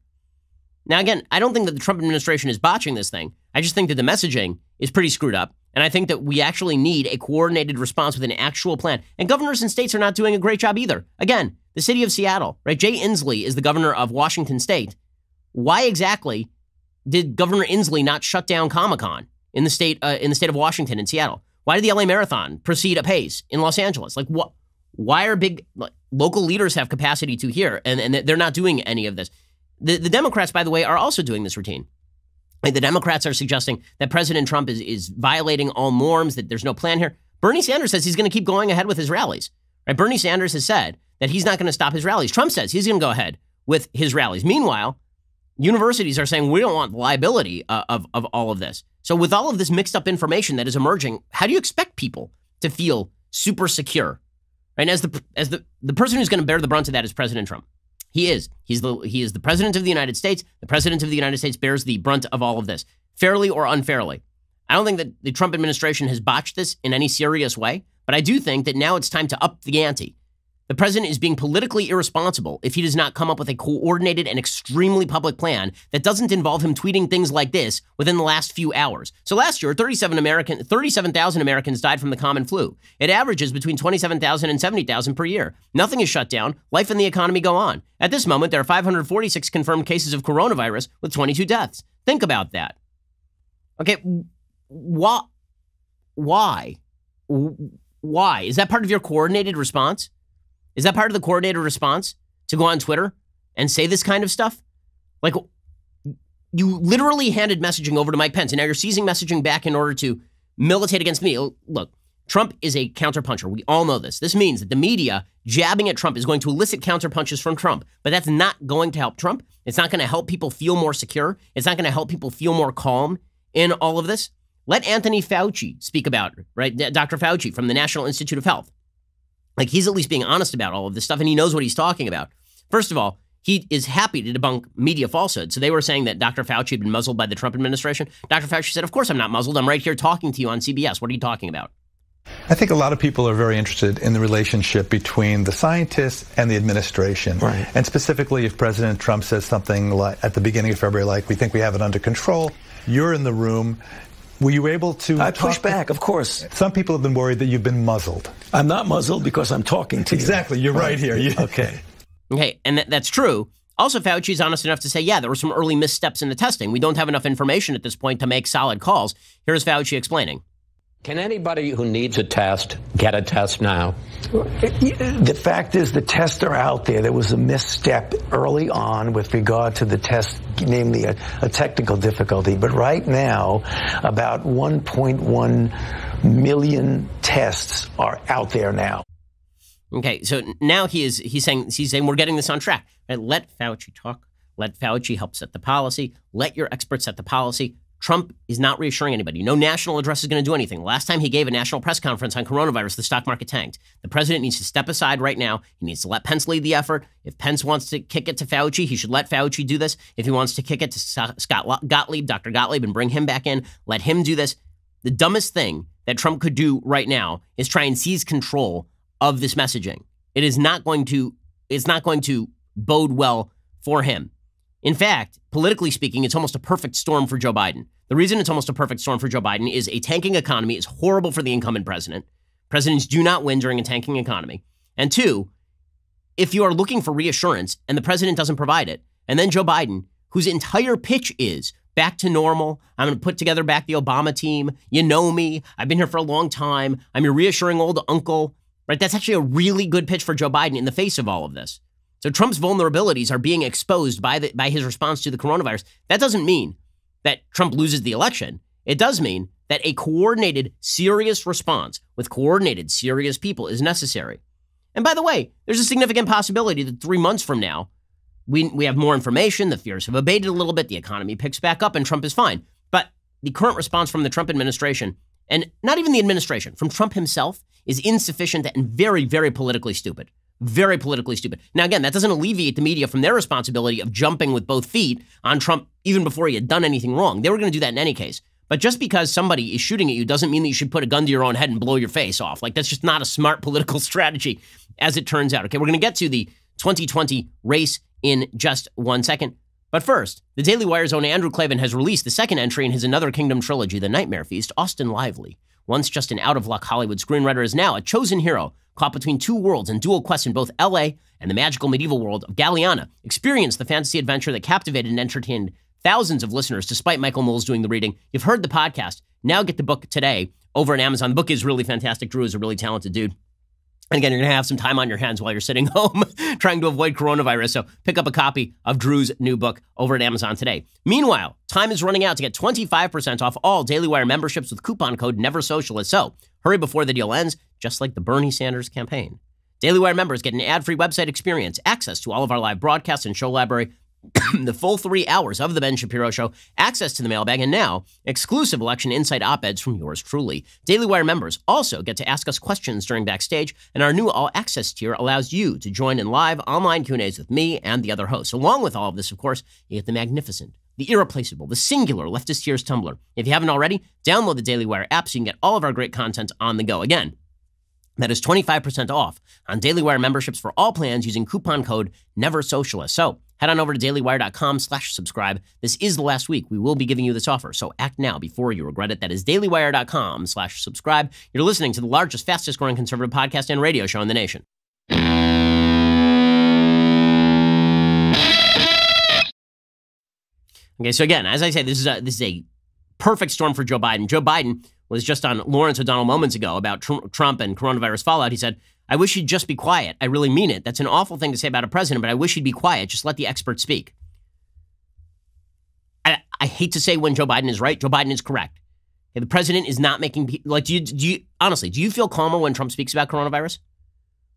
Now, again, I don't think that the Trump administration is botching this thing. I just think that the messaging is pretty screwed up. And I think that we actually need a coordinated response with an actual plan. And governors and states are not doing a great job either. Again, the city of Seattle, right? Jay Inslee is the governor of Washington State. Why exactly did Governor Inslee not shut down Comic-Con in the state of Washington in Seattle? Why did the LA Marathon proceed apace in Los Angeles? Like, what? Why are local leaders have capacity to here, and they're not doing any of this? The Democrats, by the way, are also doing this routine. Like, the Democrats are suggesting that President Trump is violating all norms, that there's no plan here. Bernie Sanders says he's going to keep going ahead with his rallies. Right? Bernie Sanders has said that he's not going to stop his rallies. Trump says he's going to go ahead with his rallies. Meanwhile, universities are saying we don't want the liability of all of this. So with all of this mixed up information that is emerging, how do you expect people to feel super secure? Right? And as the person who's going to bear the brunt of that is President Trump. He is the president of the United States. The president of the United States bears the brunt of all of this, fairly or unfairly. I don't think that the Trump administration has botched this in any serious way, but I do think that now it's time to up the ante. The president is being politically irresponsible if he does not come up with a coordinated and extremely public plan that doesn't involve him tweeting things like this within the last few hours. So last year, 37,000 Americans died from the common flu. It averages between 27,000 and 70,000 per year. Nothing is shut down. Life and the economy go on. At this moment, there are 546 confirmed cases of coronavirus with 22 deaths. Think about that. Okay, why? Why? Is that part of your coordinated response? Is that part of the coordinated response to go on Twitter and say this kind of stuff? Like, you literally handed messaging over to Mike Pence, and now you're seizing messaging back in order to militate against me. Look, Trump is a counterpuncher. We all know this. This means that the media jabbing at Trump is going to elicit counterpunches from Trump, but that's not going to help Trump. It's not going to help people feel more secure. It's not going to help people feel more calm in all of this. Let Anthony Fauci speak about it, right? Dr. Fauci from the National Institute of Health. Like, he's at least being honest about all of this stuff, and he knows what he's talking about. First of all, he is happy to debunk media falsehood. So they were saying that Dr. Fauci had been muzzled by the Trump administration. Dr. Fauci said, of course I'm not muzzled. I'm right here talking to you on CBS. What are you talking about? I think a lot of people are very interested in the relationship between the scientists and the administration. Right. And specifically, if President Trump says something like at the beginning of February, like, we think we have it under control, you're in the room. Were you able to I push back, of course. Some people have been worried that you've been muzzled. I'm not muzzled because I'm talking to you. Exactly. You're right here. Okay. Okay, and that's true. Also, Fauci's honest enough to say, yeah, there were some early missteps in the testing. We don't have enough information at this point to make solid calls. Here's Fauci explaining. Can anybody who needs a test get a test now? The fact is the tests are out there. There was a misstep early on with regard to the test, namely a technical difficulty. But right now, about 1.1 million tests are out there now. Okay, so now he's saying we're getting this on track. Right? Let Fauci talk. Let Fauci help set the policy. Let your experts set the policy. Trump is not reassuring anybody. No national address is going to do anything. Last time he gave a national press conference on coronavirus, the stock market tanked. The president needs to step aside right now. He needs to let Pence lead the effort. If Pence wants to kick it to Fauci, he should let Fauci do this. If he wants to kick it to Gottlieb, Dr. Gottlieb, and bring him back in, let him do this. The dumbest thing that Trump could do right now is try and seize control of this messaging. It's not going to bode well for him. In fact, politically speaking, it's almost a perfect storm for Joe Biden. The reason it's almost a perfect storm for Joe Biden is a tanking economy is horrible for the incumbent president. Presidents do not win during a tanking economy. And two, if you are looking for reassurance and the president doesn't provide it, and then Joe Biden, whose entire pitch is back to normal, I'm going to put together back the Obama team, you know me, I've been here for a long time, I'm your reassuring old uncle, right? That's actually a really good pitch for Joe Biden in the face of all of this. So Trump's vulnerabilities are being exposed by his response to the coronavirus. That doesn't mean that Trump loses the election. It does mean that a coordinated, serious response with coordinated, serious people is necessary. And by the way, there's a significant possibility that 3 months from now, we have more information, the fears have abated a little bit, the economy picks back up, and Trump is fine. But the current response from the Trump administration, and not even the administration, from Trump himself, is insufficient and very, very politically stupid. Very politically stupid. Now, again, that doesn't alleviate the media from their responsibility of jumping with both feet on Trump even before he had done anything wrong. They were going to do that in any case. But just because somebody is shooting at you doesn't mean that you should put a gun to your own head and blow your face off. Like, that's just not a smart political strategy, as it turns out. Okay, we're going to get to the 2020 race in just 1 second. But first, the Daily Wire's own Andrew Klavan has released the second entry in his Another Kingdom trilogy, The Nightmare Feast. Austin Lively, once just an out-of-luck Hollywood screenwriter, is now a chosen hero caught between two worlds in dual quests in both L.A. and the magical medieval world of Galliana. Experience the fantasy adventure that captivated and entertained thousands of listeners, despite Michael Knowles doing the reading. You've heard the podcast. Now get the book today over at Amazon. The book is really fantastic. Drew is a really talented dude. And again, you're going to have some time on your hands while you're sitting home trying to avoid coronavirus. So pick up a copy of Drew's new book over at Amazon today. Meanwhile, time is running out to get 25% off all Daily Wire memberships with coupon code NEVERSOCIALIST. So hurry before the deal ends, just like the Bernie Sanders campaign. Daily Wire members get an ad-free website experience, access to all of our live broadcasts and show library, the full 3 hours of The Ben Shapiro Show, access to the mailbag, and now exclusive election insight op-eds from yours truly. Daily Wire members also get to ask us questions during Backstage, and our new all-access tier allows you to join in live online Q&As with me and the other hosts. Along with all of this, of course, you get the magnificent, the irreplaceable, the singular Leftist Tears Tumblr. If you haven't already, download the Daily Wire app so you can get all of our great content on the go. Again, that is 25% off on Daily Wire memberships for all plans using coupon code NEVERSOCIALIST. So head on over to dailywire.com/subscribe. This is the last week we will be giving you this offer, so act now before you regret it. That is dailywire.com/subscribe. You're listening to the largest, fastest growing conservative podcast and radio show in the nation. Okay, so again, as I say, this is a perfect storm for Joe Biden. Joe Biden was just on Lawrence O'Donnell moments ago about Trump and coronavirus fallout. He said, I wish he'd just be quiet. I really mean it. That's an awful thing to say about a president, but I wish he'd be quiet. Just let the experts speak. I hate to say when Joe Biden is right. Joe Biden is correct. Okay, the president is not making, like, do you honestly, do you feel calmer when Trump speaks about coronavirus?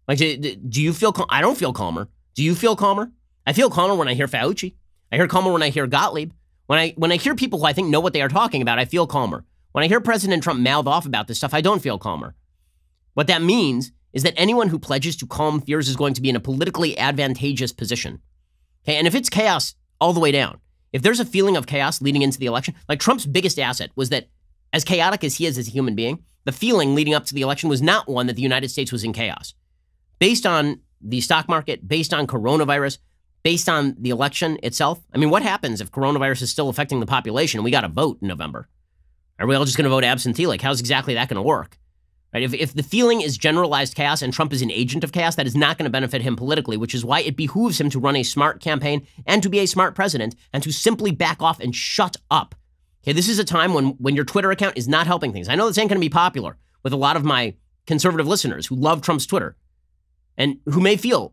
Like, do you feel, I don't feel calmer. Do you feel calmer? I feel calmer when I hear Fauci. I hear calmer when I hear Gottlieb. When I hear people who I think know what they are talking about, I feel calmer. When I hear President Trump mouth off about this stuff, I don't feel calmer. What that means is that anyone who pledges to calm fears is going to be in a politically advantageous position. Okay, and if it's chaos all the way down, if there's a feeling of chaos leading into the election, like Trump's biggest asset was that as chaotic as he is as a human being, the feeling leading up to the election was not one that the United States was in chaos. Based on the stock market, based on coronavirus, based on the election itself, I mean, what happens if coronavirus is still affecting the population and we got to vote in November? Are we all just going to vote absentee? Like, how's exactly that going to work? Right? If the feeling is generalized chaos and Trump is an agent of chaos, that is not going to benefit him politically, which is why it behooves him to run a smart campaign and to be a smart president and to simply back off and shut up. Okay, this is a time when your Twitter account is not helping things. I know this ain't going to be popular with a lot of my conservative listeners who love Trump's Twitter and who may feel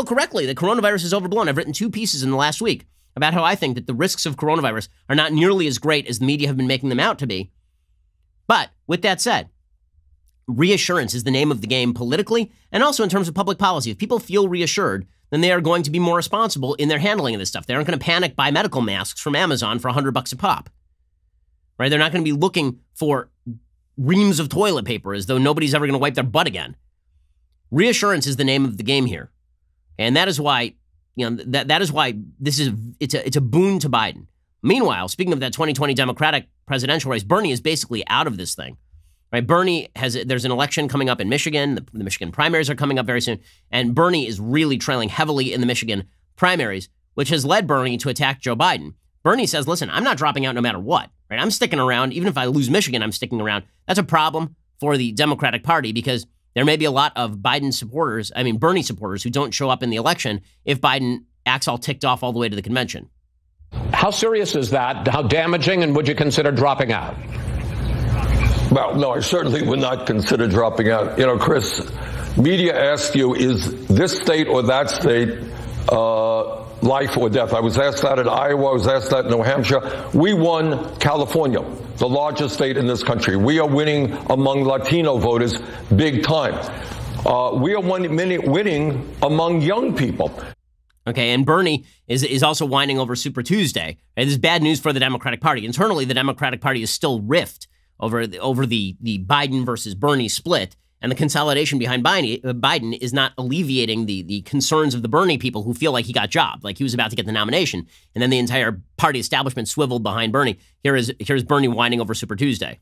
correctly that coronavirus is overblown. I've written 2 pieces in the last week about how I think that the risks of coronavirus are not nearly as great as the media have been making them out to be. But with that said, reassurance is the name of the game politically and also in terms of public policy. If people feel reassured, then they are going to be more responsible in their handling of this stuff. They aren't going to panic buy medical masks from Amazon for $100 a pop. Right? They're not going to be looking for reams of toilet paper as though nobody's ever going to wipe their butt again. Reassurance is the name of the game here. And that is why, that is why it's a boon to Biden. Meanwhile, speaking of that 2020 Democratic presidential race, Bernie is basically out of this thing. Right? There's an election coming up in Michigan. The Michigan primaries are coming up very soon. And Bernie is really trailing heavily in the Michigan primaries, which has led Bernie to attack Joe Biden. Bernie says, listen, I'm not dropping out no matter what. Right? I'm sticking around. Even if I lose Michigan, I'm sticking around. That's a problem for the Democratic Party because there may be a lot of Bernie supporters who don't show up in the election if Biden acts all ticked off all the way to the convention. How serious is that? How damaging? And would you consider dropping out? Well, no, I certainly would not consider dropping out. Chris, media asked you, is this state or that state life or death? I was asked that in Iowa. I was asked that in New Hampshire. We won California, the largest state in this country. We are winning among Latino voters big time. We are winning among young people. Okay, and Bernie is also whining over Super Tuesday. Right? This is bad news for the Democratic Party. Internally, the Democratic Party is still rift over the Biden versus Bernie split, and the consolidation behind Biden is not alleviating the concerns of the Bernie people who feel like he got jobbed, like he was about to get the nomination, and then the entire party establishment swiveled behind Bernie. Here's Bernie whining over Super Tuesday.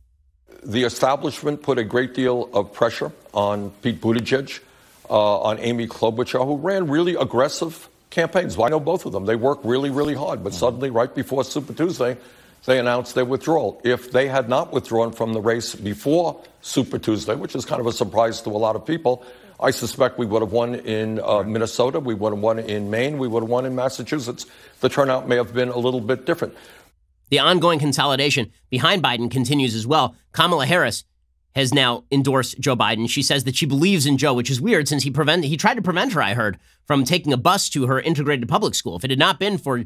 The establishment put a great deal of pressure on Pete Buttigieg, on Amy Klobuchar, who ran really aggressive campaigns. Well, I know both of them. They work really, really hard, but suddenly, right before Super Tuesday, they announced their withdrawal. If they had not withdrawn from the race before Super Tuesday, which is kind of a surprise to a lot of people, I suspect we would have won in Minnesota, we would have won in Maine, we would have won in Massachusetts. The turnout may have been a little bit different. The ongoing consolidation behind Biden continues as well. Kamala Harris has now endorsed Joe Biden. She says that she believes in Joe, which is weird since he tried to prevent her, I heard, from taking a bus to her integrated public school. If it had not been for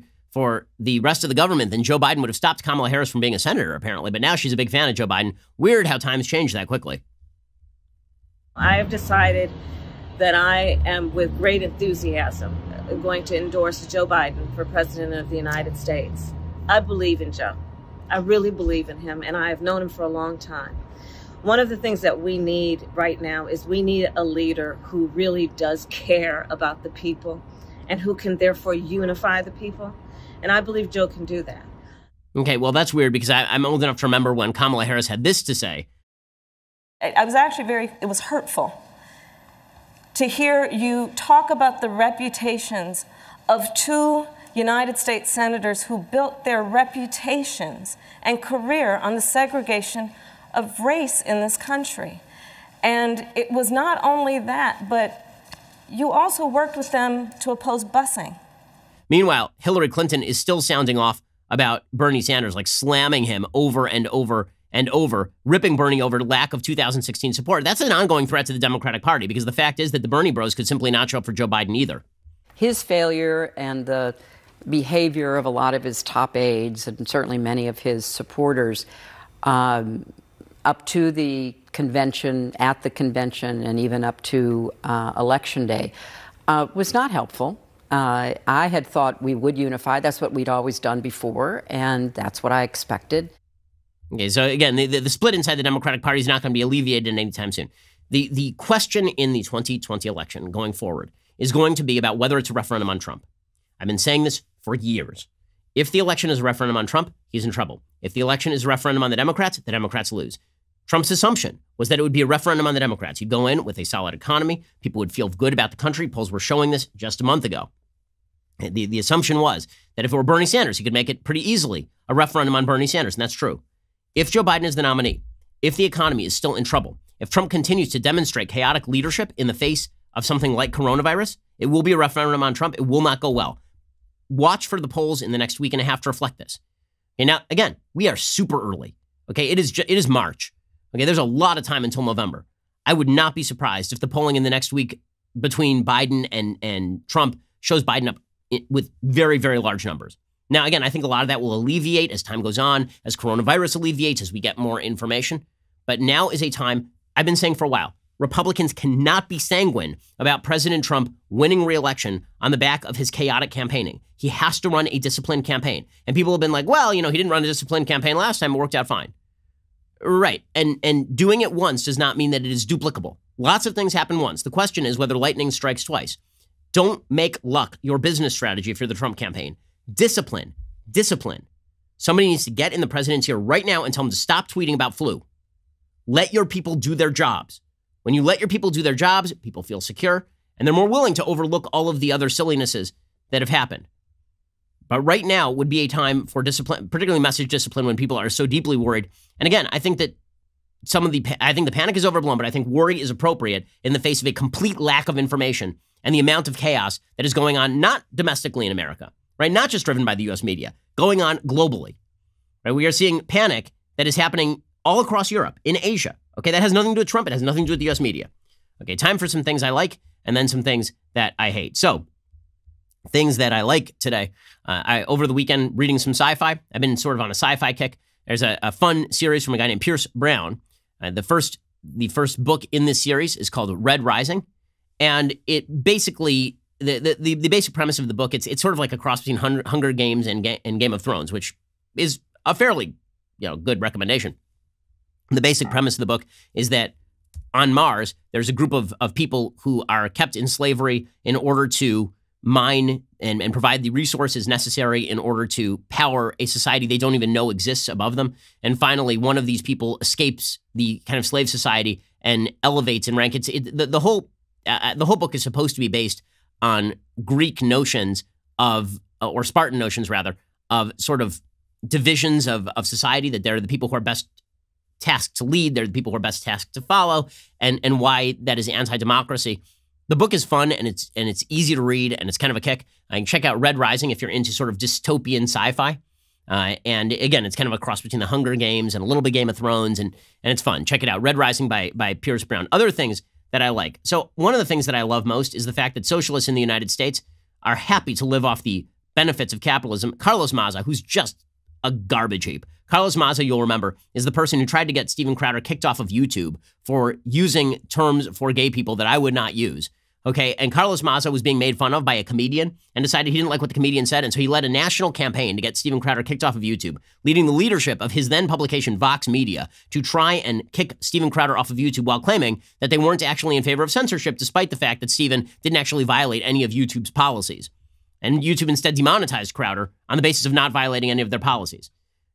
the rest of the government, then Joe Biden would have stopped Kamala Harris from being a senator, apparently. But now she's a big fan of Joe Biden. Weird how times change that quickly. I have decided that I am, with great enthusiasm, going to endorse Joe Biden for President of the United States. I believe in Joe. I really believe in him, and I have known him for a long time. One of the things that we need right now is we need a leader who really does care about the people and who can therefore unify the people. And I believe Joe can do that. Okay, well, that's weird because I'm old enough to remember when Kamala Harris had this to say. I was actually it was hurtful to hear you talk about the reputations of 2 United States senators who built their reputations and career on the segregation of race in this country. And it was not only that, but you also worked with them to oppose busing. Meanwhile, Hillary Clinton is still sounding off about Bernie Sanders, like slamming him over and over and over, ripping Bernie over lack of 2016 support. That's an ongoing threat to the Democratic Party because the fact is that the Bernie bros could simply not show up for Joe Biden either. His failure and the behavior of a lot of his top aides and certainly many of his supporters up to the convention, at the convention, and even up to Election Day was not helpful. I had thought we would unify. That's what we'd always done before, and that's what I expected. Okay, so again, the split inside the Democratic Party is not going to be alleviated anytime soon. The question in the 2020 election going forward is going to be about whether it's a referendum on Trump. I've been saying this for years. If the election is a referendum on Trump, he's in trouble. If the election is a referendum on the Democrats lose. Trump's assumption was that it would be a referendum on the Democrats. You'd go in with a solid economy. People would feel good about the country. Polls were showing this just a month ago. The assumption was that if it were Bernie Sanders, he could make it pretty easily a referendum on Bernie Sanders, and that's true. If Joe Biden is the nominee, if the economy is still in trouble, if Trump continues to demonstrate chaotic leadership in the face of something like coronavirus, it will be a referendum on Trump. It will not go well. Watch for the polls in the next week and a half to reflect this. Okay, now, again, we are super early. Okay, it is March. Okay, there's a lot of time until November. I would not be surprised if the polling in the next week between Biden and Trump shows Biden up with very, very large numbers. Now, again, I think a lot of that will alleviate as time goes on, as coronavirus alleviates, as we get more information. But now is a time, I've been saying for a while, Republicans cannot be sanguine about President Trump winning re-election on the back of his chaotic campaigning. He has to run a disciplined campaign. And people have been like, well, he didn't run a disciplined campaign last time. It worked out fine. Right. And doing it once does not mean that it is duplicable. Lots of things happen once. The question is whether lightning strikes twice. Don't make luck your business strategy if you're the Trump campaign. Discipline. Somebody needs to get in the president's ear right now and tell him to stop tweeting about flu. Let your people do their jobs. When you let your people do their jobs, people feel secure, and they're more willing to overlook all of the other sillinesses that have happened. But right now would be a time for discipline, particularly message discipline, when people are so deeply worried. And again, I think that I think the panic is overblown, but I think worry is appropriate in the face of a complete lack of information and the amount of chaos that is going on, not domestically in America, right? Not just driven by the U.S. media, going on globally. Right? We are seeing panic that is happening all across Europe, in Asia. Okay, that has nothing to do with Trump. It has nothing to do with the U.S. media. Okay, time for some things I like and then some things that I hate. So, things that I like today. Over the weekend, reading some sci-fi. I've been sort of on a sci-fi kick. There's a fun series from a guy named Pierce Brown. The first book in this series is called Red Rising. And it basically, the basic premise of the book, it's sort of like a cross between Hunger Games and Game of Thrones, which is a fairly good recommendation. The basic premise of the book is that on Mars, there's a group of people who are kept in slavery in order to mine and provide the resources necessary in order to power a society they don't even know exists above them. And finally, one of these people escapes the kind of slave society and elevates in rank. The whole book is supposed to be based on Greek notions or Spartan notions rather, of sort of divisions of society, that they're the people who are best tasked to lead, they're the people who are best tasked to follow, and why that is anti-democracy. The book is fun and it's easy to read and it's kind of a kick. I can check out Red Rising if you're into sort of dystopian sci-fi. And again, it's kind of a cross between the Hunger Games and a little bit Game of Thrones, and it's fun. Check it out, Red Rising by Pierce Brown. Other things that I like. So one of the things that I love most is the fact that socialists in the United States are happy to live off the benefits of capitalism. Carlos Maza, who's just a garbage heap. Carlos Maza, you'll remember, is the person who tried to get Steven Crowder kicked off of YouTube for using terms for gay people that I would not use. Okay, and Carlos Maza was being made fun of by a comedian and decided he didn't like what the comedian said, and so he led a national campaign to get Steven Crowder kicked off of YouTube, leading the leadership of his then publication Vox Media to try and kick Steven Crowder off of YouTube while claiming that they weren't actually in favor of censorship, despite the fact that Steven didn't actually violate any of YouTube's policies. And YouTube instead demonetized Crowder on the basis of not violating any of their policies.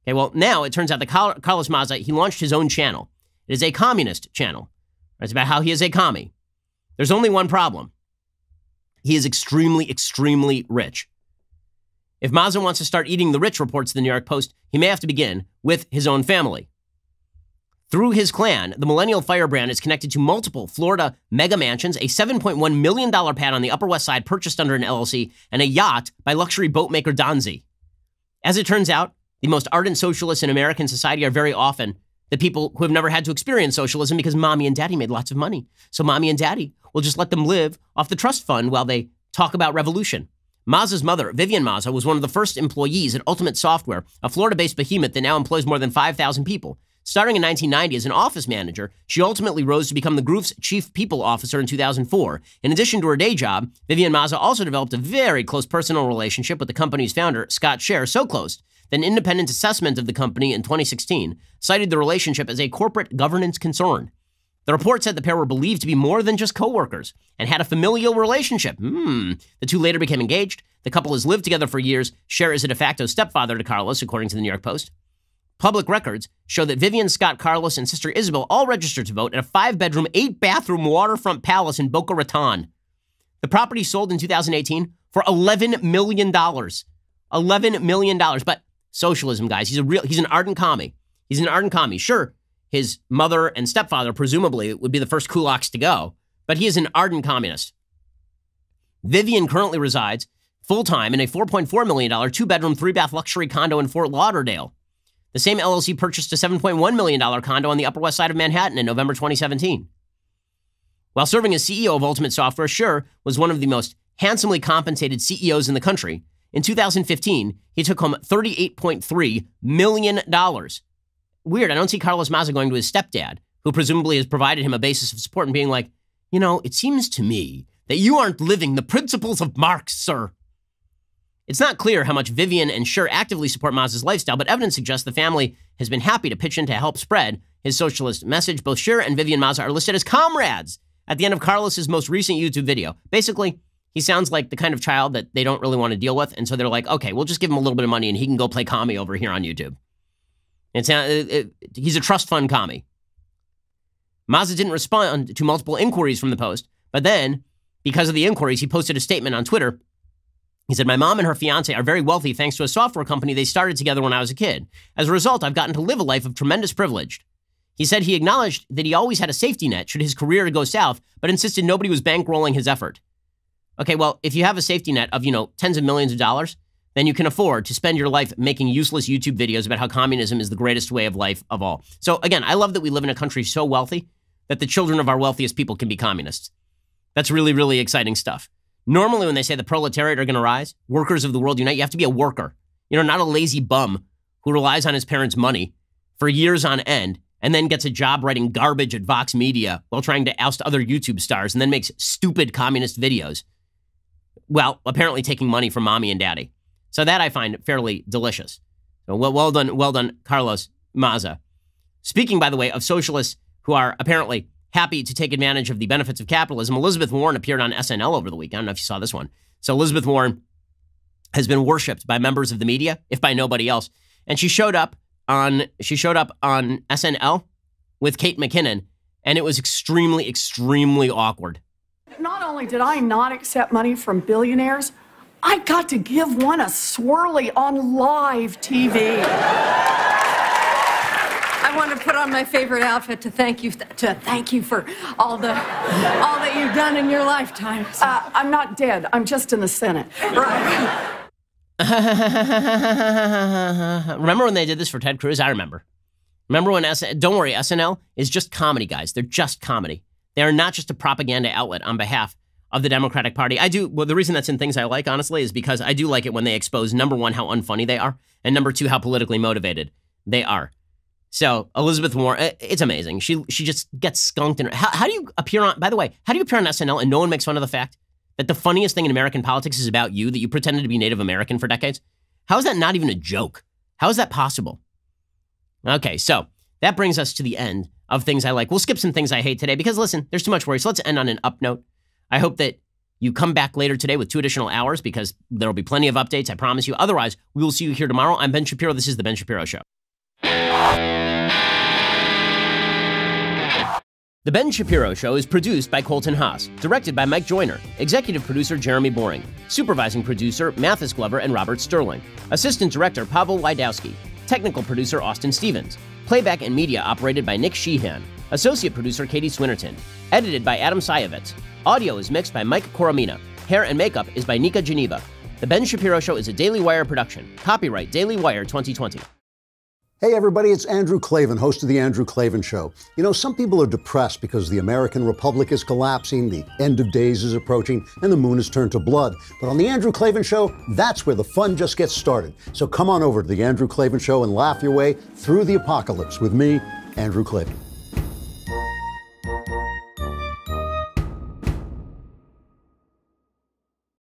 Okay, well, now it turns out that Carlos Maza, he launched his own channel. It is a communist channel. It's about how he is a commie. There's only one problem. He is extremely, extremely rich. If Maza wants to start eating the rich, reports the New York Post, he may have to begin with his own family. Through his clan, the Millennial Firebrand is connected to multiple Florida mega mansions, a $7.1 million pad on the Upper West Side purchased under an LLC, and a yacht by luxury boat maker Donzi. As it turns out, the most ardent socialists in American society are very often the people who have never had to experience socialism because mommy and daddy made lots of money. So mommy and daddy will just let them live off the trust fund while they talk about revolution. Maza's mother, Vivian Maza, was one of the first employees at Ultimate Software, a Florida-based behemoth that now employs more than 5,000 people. Starting in 1990 as an office manager, she ultimately rose to become the group's chief people officer in 2004. In addition to her day job, Vivian Maza also developed a very close personal relationship with the company's founder, Scott Scher, so close that an independent assessment of the company in 2016 cited the relationship as a corporate governance concern. The report said the pair were believed to be more than just co-workers and had a familial relationship. The two later became engaged. The couple has lived together for years. Scher is a de facto stepfather to Carlos, according to the New York Post. Public records show that Vivian, Scott, Carlos, and sister Isabel all registered to vote at a 5-bedroom, 8-bathroom waterfront palace in Boca Raton. The property sold in 2018 for $11 million. $11 million. But socialism, guys, he's an ardent commie. He's an ardent commie. Sure, his mother and stepfather presumably would be the first kulaks to go, but he is an ardent communist. Vivian currently resides full-time in a $4.4 million 2-bedroom, 3-bath luxury condo in Fort Lauderdale. The same LLC purchased a $7.1 million condo on the Upper West Side of Manhattan in November 2017. While serving as CEO of Ultimate Software, Schur was one of the most handsomely compensated CEOs in the country. In 2015, he took home $38.3 million. Weird, I don't see Carlos Maza going to his stepdad, who presumably has provided him a basis of support, and being like, you know, it seems to me that you aren't living the principles of Marx, sir. It's not clear how much Vivian and Schur actively support Maza's lifestyle, but evidence suggests the family has been happy to pitch in to help spread his socialist message. Both Schur and Vivian Maza are listed as comrades at the end of Carlos's most recent YouTube video. Basically, he sounds like the kind of child that they don't really want to deal with, and so they're like, okay, we'll just give him a little bit of money and he can go play commie over here on YouTube. He's a trust fund commie. Maza didn't respond to multiple inquiries from the Post, but then, because of the inquiries, he posted a statement on Twitter. He said, my mom and her fiance are very wealthy thanks to a software company they started together when I was a kid. As a result, I've gotten to live a life of tremendous privilege. He said he acknowledged that he always had a safety net should his career go south, but insisted nobody was bankrolling his effort. Okay, well, if you have a safety net of, tens of millions of dollars, then you can afford to spend your life making useless YouTube videos about how communism is the greatest way of life of all. So again, I love that we live in a country so wealthy that the children of our wealthiest people can be communists. That's really, really exciting stuff. Normally, when they say the proletariat are going to rise, workers of the world unite, you have to be a worker. Not a lazy bum who relies on his parents' money for years on end and then gets a job writing garbage at Vox Media while trying to oust other YouTube stars and then makes stupid communist videos. Well, apparently taking money from mommy and daddy. So that I find fairly delicious. So well done, Carlos Maza. Speaking, by the way, of socialists who are apparently happy to take advantage of the benefits of capitalism, Elizabeth Warren appeared on SNL over the weekend. I don't know if you saw this one. So Elizabeth Warren has been worshipped by members of the media, if by nobody else. And she showed up on SNL with Kate McKinnon, and it was extremely, extremely awkward. Not only did I not accept money from billionaires, I got to give one a swirly on live TV. I want to put on my favorite outfit to thank you for all that you've done in your lifetime. I'm not dead. I'm just in the Senate. Right. Remember when they did this for Ted Cruz? I remember. Remember when don't worry, SNL is just comedy, guys. They're just comedy. They are not just a propaganda outlet on behalf of the Democratic Party. The reason that's in Things I Like, honestly, is because I do like it when they expose, number one, how unfunny they are, and number two, how politically motivated they are. So Elizabeth Warren, it's amazing. She just gets skunked. How do you appear on, by the way, how do you appear on SNL and no one makes fun of the fact that the funniest thing in American politics is about you, that you pretended to be Native American for decades? How is that not even a joke? How is that possible? Okay, so that brings us to the end of Things I Like. We'll skip some Things I Hate today because, listen, there's too much worry. So let's end on an up note. I hope that you come back later today with 2 additional hours because there will be plenty of updates, I promise you. Otherwise, we will see you here tomorrow. I'm Ben Shapiro. This is The Ben Shapiro Show. The Ben Shapiro Show is produced by Colton Haas, directed by Mike Joyner, executive producer Jeremy Boring, supervising producer Mathis Glover and Robert Sterling, assistant director Pavel Wydowski, technical producer Austin Stevens, playback and media operated by Nick Sheehan, associate producer Katie Swinnerton, edited by Adam Sayevitz. Audio is mixed by Mike Coromina. Hair and makeup is by Nika Geneva. The Ben Shapiro Show is a Daily Wire production. Copyright Daily Wire 2020. Hey everybody, it's Andrew Klavan, host of The Andrew Klavan Show. Some people are depressed because the American Republic is collapsing, the end of days is approaching, and the moon has turned to blood. But on The Andrew Klavan Show, that's where the fun just gets started. So come on over to The Andrew Klavan Show and laugh your way through the apocalypse with me, Andrew Klavan.